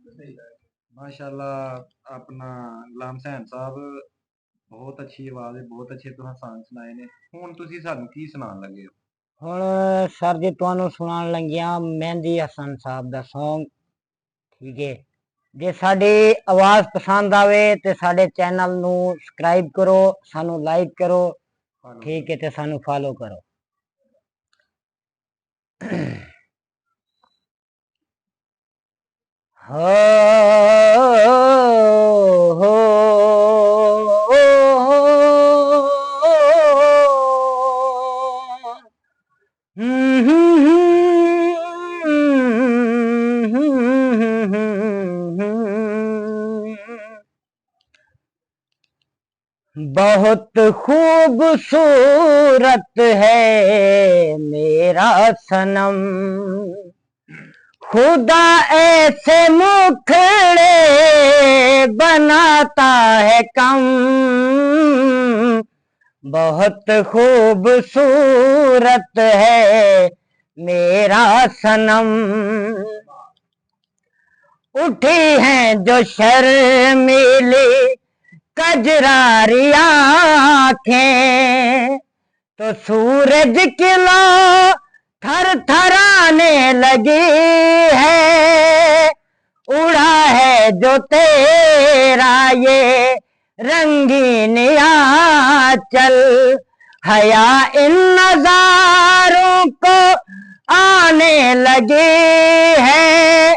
माशाल्लाह अपना गुलाम हुसैन साहब बहुत अच्छी आवाज है, बहुत अच्छे तुहां सॉन्ग सुनाए ने। हुण तुसी सानू की सुनान लगे हो? हुण सर जी तुहानू सुनान लगिया मेहंदी हसन साहब दा सॉन्ग। ठीक है, जे साडी आवाज पसंद आवे ते साडे चैनल नू सब्सक्राइब करो, सानू लाइक करो। ठीक है, ते सानू फॉलो करो। हो हो बहुत खूबसूरत है मेरा सनम, खुदा ऐसे मुखड़े बनाता है कम। बहुत खूबसूरत है मेरा सनम, उठी हैं जो शर्मीली कजरारी आँखें, तो सूरज की लो थर थराने लगी है। उड़ा है जो तेरा ये रंगीन आंचल, हया इन नजारों को आने लगी है।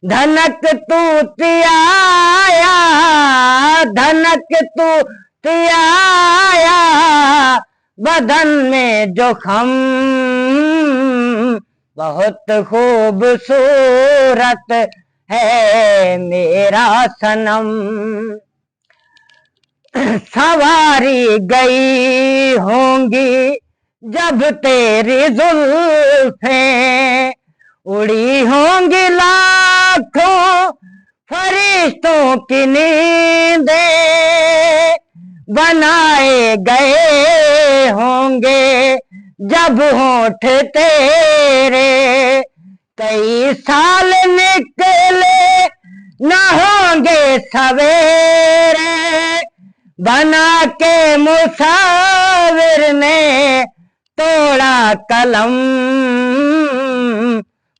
धनक तू तियाया, धनक तू तियाया, बदन में जो खम। बहुत खूबसूरत है मेरा सनम, सवारी गई होंगी जब तेरी जुल्फें, उड़ी होंगी लाखों फरिश्तों की नींदें, बनाए गए होंगे जब होंठ तेरे, कई साल निकले न होंगे सवेरे, बना के मुसाविर ने तोड़ा कलम।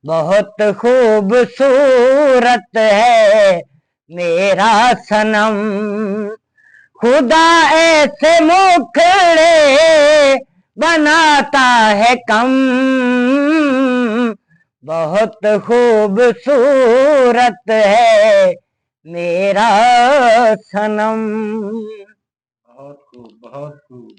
बहुत खूबसूरत है मेरा सनम, खुदा ऐसे मुखड़े बनाता है कम। बहुत खूबसूरत है मेरा सनम। बहुत खूब, बहुत खूब।